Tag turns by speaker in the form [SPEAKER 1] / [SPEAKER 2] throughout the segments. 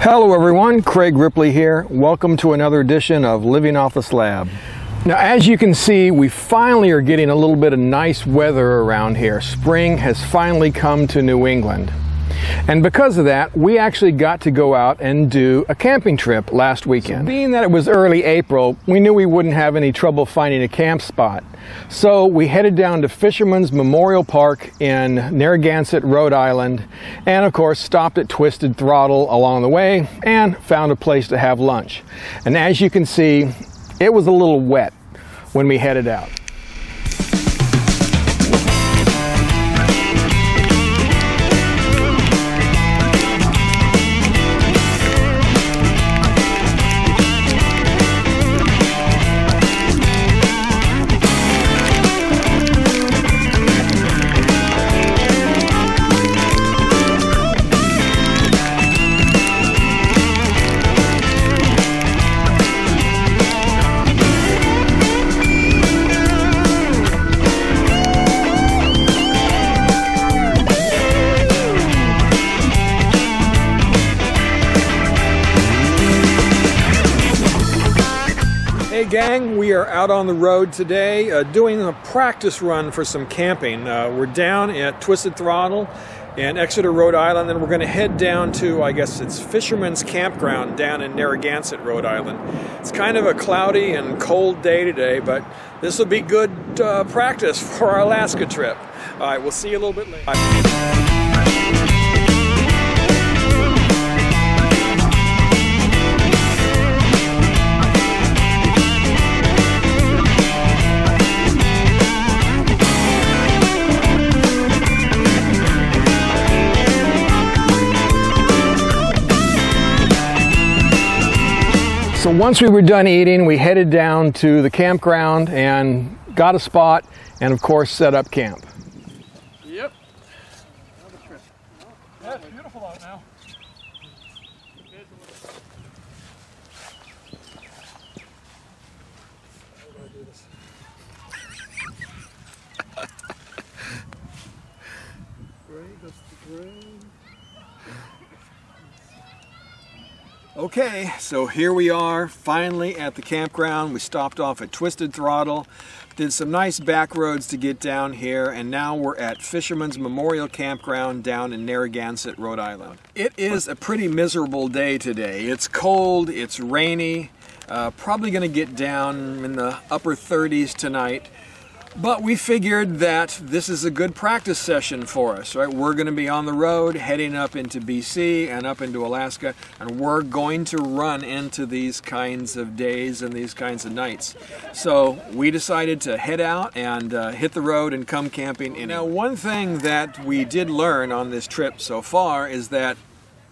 [SPEAKER 1] Hello everyone, Craig Ripley here. Welcome to another edition of Living Off the Slab. Now, as you can see, we finally are getting a little bit of nice weather around here. Spring has finally come to New England. And because of that, we actually got to go out and do a camping trip last weekend. So being that it was early April, we knew we wouldn't have any trouble finding a camp spot. So we headed down to Fisherman's Memorial Park in Narraganset, Rhode Island, and of course stopped at Twisted Throttle along the way and found a place to have lunch. And as you can see, it was a little wet when we headed out. Hey gang, we are out on the road today doing a practice run for some camping. We're down at Twisted Throttle in Exeter, Rhode Island, and we're going to head down to, I guess it's Fisherman's Campground down in Narragansett, Rhode Island. It's kind of a cloudy and cold day today, but this will be good practice for our Alaska trip. All right, we'll see you a little bit later. So once we were done eating, we headed down to the campground and got a spot and of course set up camp. Yep. Yeah, it's beautiful out now. Okay, so here we are finally at the campground. We stopped off at Twisted Throttle, did some nice back roads to get down here, and now we're at Fisherman's Memorial Campground down in Narragansett, Rhode Island. It is a pretty miserable day today. It's cold, it's rainy, probably going to get down in the upper 30s tonight. But we figured that this is a good practice session for us, right? We're going to be on the road heading up into BC and up into Alaska, and we're going to run into these kinds of days and these kinds of nights. So we decided to head out and hit the road and come camping. Now, one thing that we did learn on this trip so far is that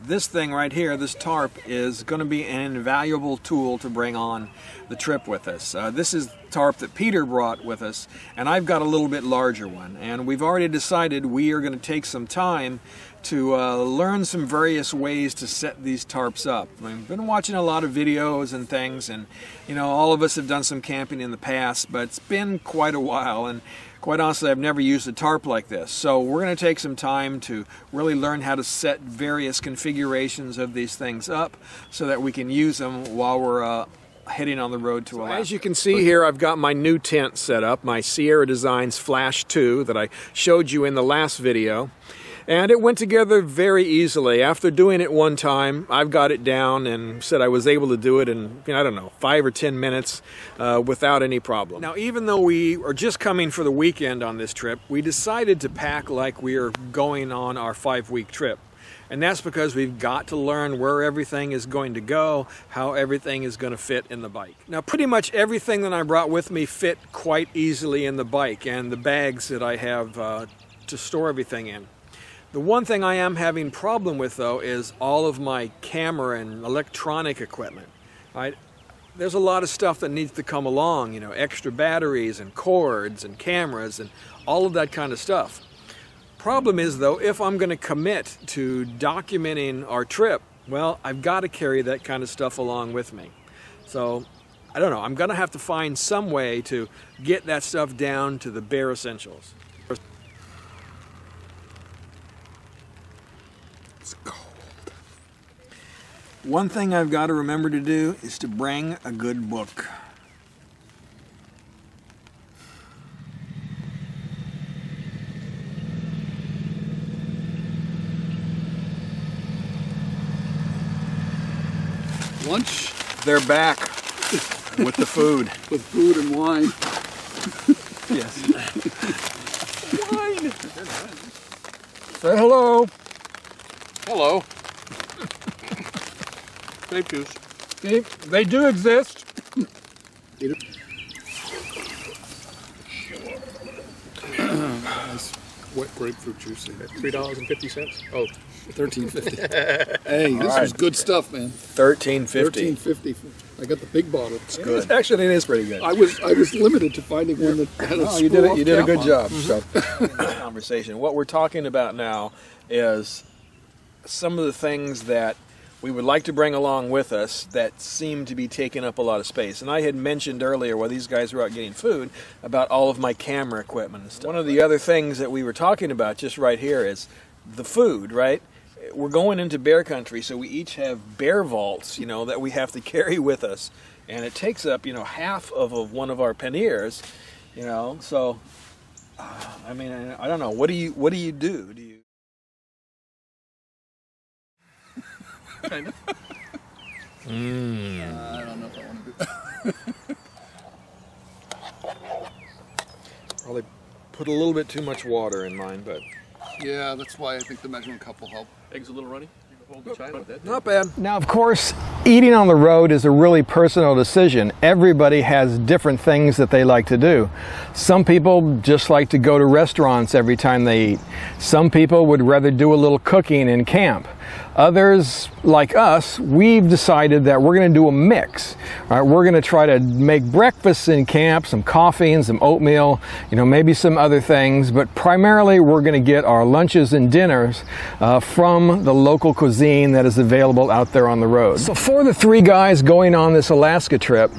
[SPEAKER 1] this thing right here, this tarp, is going to be an invaluable tool to bring on the trip with us. This is tarp that Peter brought with us, and I've got a little bit larger one. And we've already decided we are going to take some time to learn some various ways to set these tarps up. I've been watching a lot of videos and things, and you know, all of us have done some camping in the past, but it's been quite a while, and quite honestly, I've never used a tarp like this. So we're going to take some time to really learn how to set various configurations of these things up so that we can use them while we're heading on the road to Alaska. As you can see here, I've got my new tent set up, my Sierra Designs Flash 2 that I showed you in the last video. And it went together very easily. After doing it one time, I've got it down and said I was able to do it in, I don't know, 5 or 10 minutes without any problem. Now, even though we are just coming for the weekend on this trip, we decided to pack like we are going on our 5-week trip. And that's because we've got to learn where everything is going to go, how everything is going to fit in the bike. Now, pretty much everything that I brought with me fit quite easily in the bike and the bags that I have to store everything in. The one thing I am having problem with, though, is all of my camera and electronic equipment. There's a lot of stuff that needs to come along, you know, extra batteries and cords and cameras and all of that kind of stuff. Problem is, though, if I'm going to commit to documenting our trip, well, I've got to carry that kind of stuff along with me. So, I don't know, I'm going to have to find some way to get that stuff down to the bare essentials. One thing I've got to remember to do is to bring a good book.
[SPEAKER 2] Lunch?
[SPEAKER 1] They're back with the food.
[SPEAKER 2] With food and wine.
[SPEAKER 1] Yes. Wine! Say hello.
[SPEAKER 2] Hello. Grape juice.
[SPEAKER 1] See, they do exist.
[SPEAKER 2] Eat it. Nice wet grapefruit juice.
[SPEAKER 3] $3.50. Oh,
[SPEAKER 2] $13.50. Hey, this was good stuff, man.
[SPEAKER 1] $13.50.
[SPEAKER 2] $13.50. I got the big bottle. It's
[SPEAKER 1] Good. Actually, it is pretty good.
[SPEAKER 2] I was limited to finding one that had a
[SPEAKER 1] You did it. You did a
[SPEAKER 2] screw-off
[SPEAKER 1] good
[SPEAKER 2] cap
[SPEAKER 1] job.
[SPEAKER 2] on.
[SPEAKER 1] So, conversation. What we're talking about now is some of the things that we would like to bring along with us that seem to be taking up a lot of space. And I had mentioned earlier while these guys were out getting food about all of my camera equipment and stuff. One of the other things that we were talking about just right here is the food, right? We're going into bear country, so we each have bear vaults, you know, that we have to carry with us. And it takes up, you know, half of one of our panniers, you know. So, I mean, I don't know. What do you do? Do you...
[SPEAKER 2] Kind of. I don't know if I want to do that.
[SPEAKER 1] Probably put a little bit too much water in mine, but...
[SPEAKER 2] Yeah, that's why I think the measuring cup will help.
[SPEAKER 3] eggs a little runny. Hold the china with that.
[SPEAKER 1] Not bad. Now, of course, eating on the road is a really personal decision. Everybody has different things that they like to do. Some people just like to go to restaurants every time they eat. Some people would rather do a little cooking in camp. Others, like us, we've decided that we're going to do a mix. All right, we're going to try to make breakfast in camp, some coffee and some oatmeal, you know, maybe some other things, but primarily we're going to get our lunches and dinners from the local cuisine that is available out there on the road. So for the three guys going on this Alaska trip,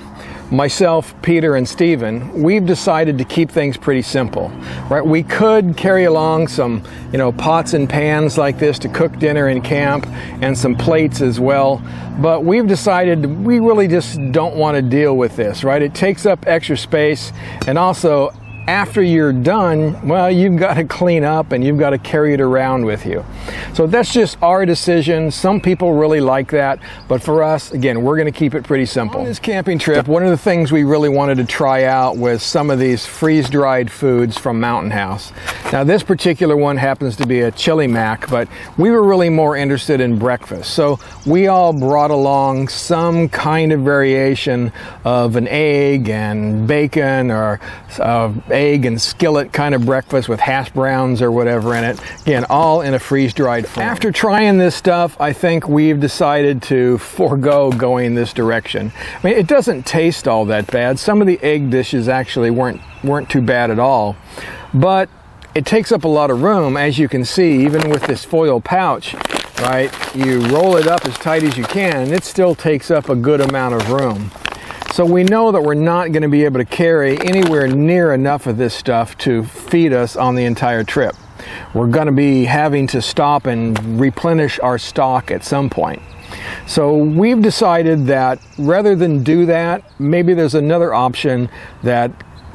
[SPEAKER 1] myself, Peter, and Stephen, we've decided to keep things pretty simple, right? We could carry along some, you know, pots and pans like this to cook dinner in camp and some plates as well, but we've decided we really just don't want to deal with this, right? It takes up extra space, and also after you're done, well, you've got to clean up and you've got to carry it around with you. So that's just our decision. Some people really like that, but for us, again, we're going to keep it pretty simple. On this camping trip, one of the things we really wanted to try out was some of these freeze-dried foods from Mountain House. Now, this particular one happens to be a chili mac, but we were really more interested in breakfast. So we all brought along some kind of variation of an egg and bacon, or egg and skillet kind of breakfast with hash browns or whatever in it. Again, all in a freeze-dried form. After trying this stuff, I think we've decided to forego going this direction. I mean, it doesn't taste all that bad. Some of the egg dishes actually weren't too bad at all, but it takes up a lot of room, as you can see, even with this foil pouch, right? You roll it up as tight as you can, and it still takes up a good amount of room. So we know that we're not going to be able to carry anywhere near enough of this stuff to feed us on the entire trip. We're going to be having to stop and replenish our stock at some point. So we've decided that rather than do that, maybe there's another option that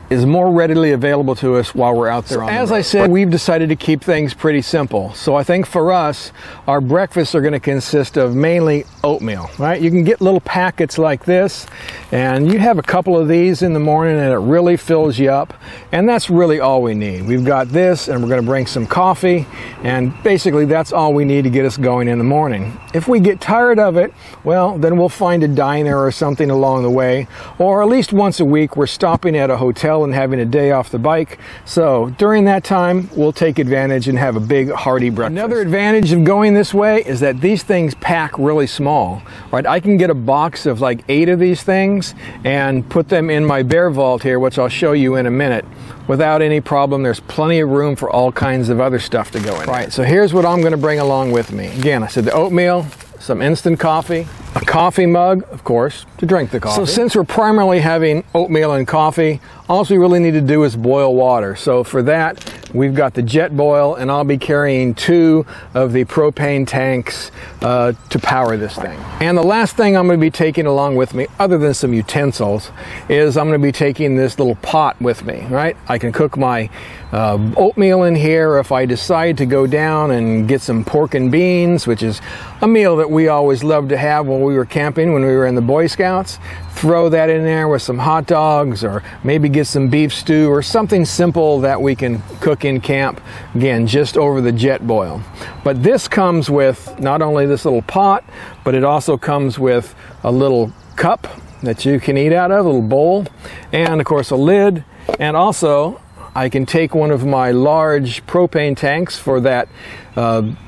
[SPEAKER 1] is more readily available to us while we're out there on the road. As I said, we've decided to keep things pretty simple. So I think for us, our breakfasts are going to consist of mainly oatmeal, right? You can get little packets like this, and you have a couple of these in the morning and it really fills you up, and that's really all we need. We've got this, and we're going to bring some coffee, and basically that's all we need to get us going in the morning. If we get tired of it, well, then we'll find a diner or something along the way, or at least once a week we're stopping at a hotel and having a day off the bike. So during that time, we'll take advantage and have a big hearty breakfast. Another advantage of going this way is that these things pack really small, right? I can get a box of like 8 of these things and put them in my bear vault here, which I'll show you in a minute, without any problem. There's plenty of room for all kinds of other stuff to go in. Right, so here's what I'm going to bring along with me. Again, I said the oatmeal, some instant coffee, a coffee mug, of course, to drink the coffee. So since we're primarily having oatmeal and coffee, all we really need to do is boil water. So for that, we've got the jet boil, and I'll be carrying 2 of the propane tanks to power this thing. And the last thing I'm going to be taking along with me, other than some utensils, is I'm going to be taking this little pot with me, right? I can cook my oatmeal in here if I decide to go down and get some pork and beans, which is a meal that we always loved to have when we were camping, when we were in the Boy Scouts. Throw that in there with some hot dogs, or maybe get some beef stew or something simple that we can cook in camp, again, just over the jet boil. But this comes with not only this little pot, but it also comes with a little cup that you can eat out of, a little bowl, and of course a lid. And also I can take one of my large propane tanks for that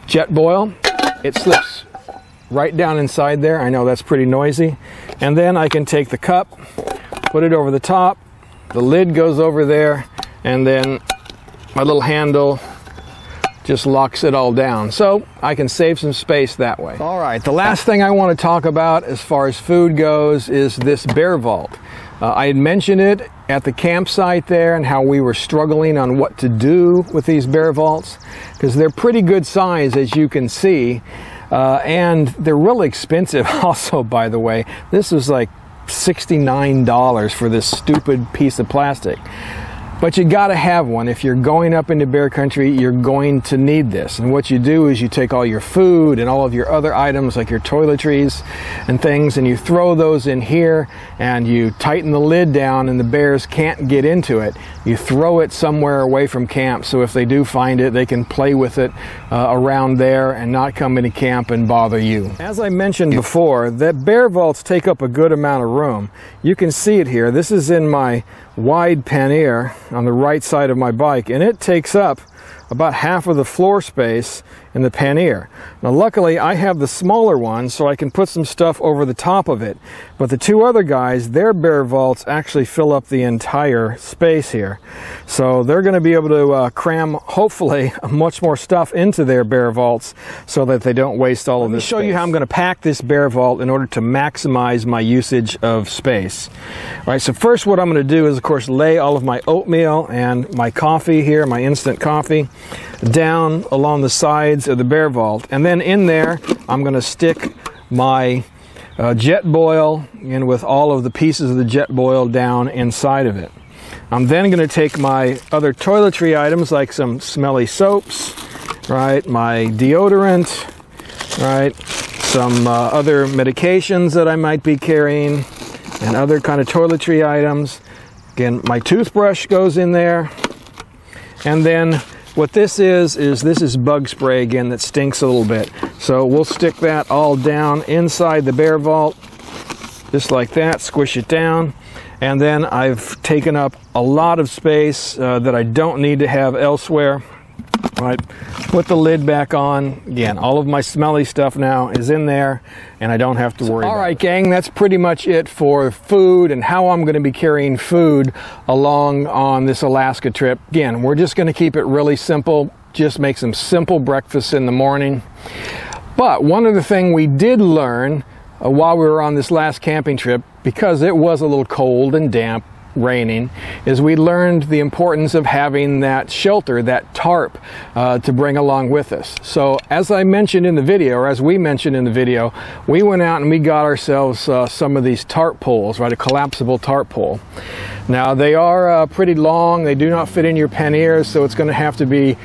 [SPEAKER 1] jet boil. It slips right down inside there. I know that's pretty noisy. And then I can take the cup, put it over the top, the lid goes over there, and then my little handle just locks it all down. So I can save some space that way. All right, the last thing I want to talk about as far as food goes is this bear vault. I had mentioned it at the campsite there and how we were struggling on what to do with these bear vaults, because they're pretty good size, as you can see. And they're really expensive also, by the way. This was like $69 for this stupid piece of plastic. But you gotta have one. If you're going up into bear country, you're going to need this. And what you do is you take all your food and all of your other items like your toiletries and things, and you throw those in here, and you tighten the lid down and the bears can't get into it. You throw it somewhere away from camp, so if they do find it, they can play with it around there and not come into camp and bother you. As I mentioned before, that bear vaults take up a good amount of room. You can see it here. This is in my wide pannier on the right side of my bike, and it takes up about half of the floor space in the pannier. Now luckily I have the smaller one, so I can put some stuff over the top of it, but the 2 other guys, their bear vaults actually fill up the entire space here. So they're going to be able to cram, hopefully, much more stuff into their bear vaults so that they don't waste all of this space. Let me show you how I'm going to pack this bear vault in order to maximize my usage of space. All right, so first what I'm going to do is, of course, lay all of my oatmeal and my coffee here, my instant coffee, down along the sides of the bear vault. And then in there, I'm going to stick my jet boil in with all of the pieces of the jet boil down inside of it. I'm then going to take my other toiletry items like some smelly soaps, right, my deodorant, right, some other medications that I might be carrying, and other kind of toiletry items. Again, my toothbrush goes in there. And then what this is bug spray, again, that stinks a little bit. So we'll stick that all down inside the bear vault, just like that, squish it down. And then I've taken up a lot of space that I don't need to have elsewhere. Right, put the lid back on. Again, all of my smelly stuff now is in there, and I don't have to worry about it. All right, gang, that's pretty much it for food and how I'm going to be carrying food along on this Alaska trip. Again, we're just going to keep it really simple, just make some simple breakfasts in the morning. But one other thing we did learn while we were on this last camping trip, because it was a little cold and damp, raining, is we learned the importance of having that shelter, that tarp, to bring along with us. So as I mentioned in the video, or as we mentioned in the video, we went out and we got ourselves some of these tarp poles, right, a collapsible tarp pole. Now they are pretty long, they do not fit in your panniers, so it's going to have to be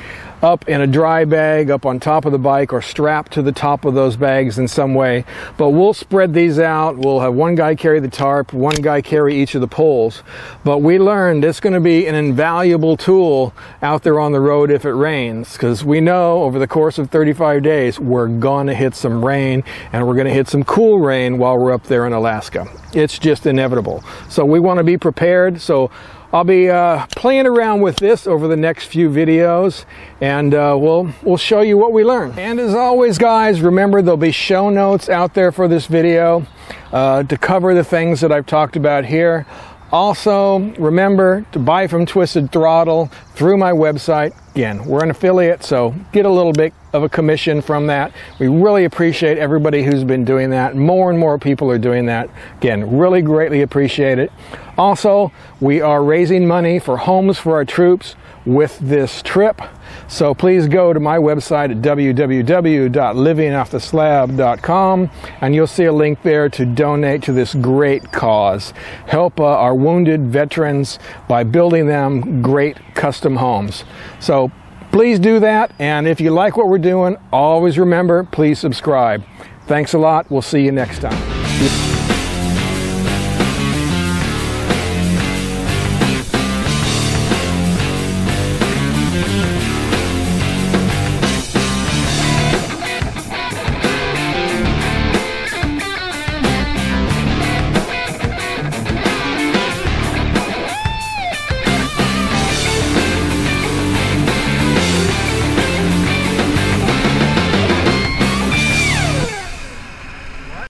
[SPEAKER 1] up in a dry bag, up on top of the bike, or strapped to the top of those bags in some way. But we'll spread these out. We'll have one guy carry the tarp, one guy carry each of the poles. But we learned it's going to be an invaluable tool out there on the road if it rains, because we know over the course of 35 days we're going to hit some rain, and we're going to hit some cool rain while we're up there in Alaska. It's just inevitable. So we want to be prepared. So I'll be playing around with this over the next few videos, and we'll show you what we learned. And as always, guys, remember there'll be show notes out there for this video to cover the things that I've talked about here. Also, remember to buy from Twisted Throttle through my website. Again, we're an affiliate, so get a little bit of a commission from that. We really appreciate everybody who's been doing that. More and more people are doing that. Again, really greatly appreciate it. Also, we are raising money for homes for our troops with this trip. So please go to my website at www.livingofftheslab.com and you'll see a link there to donate to this great cause. Help our wounded veterans by building them great custom homes. So please do that, and if you like what we're doing, always remember, please subscribe. Thanks a lot. We'll see you next time.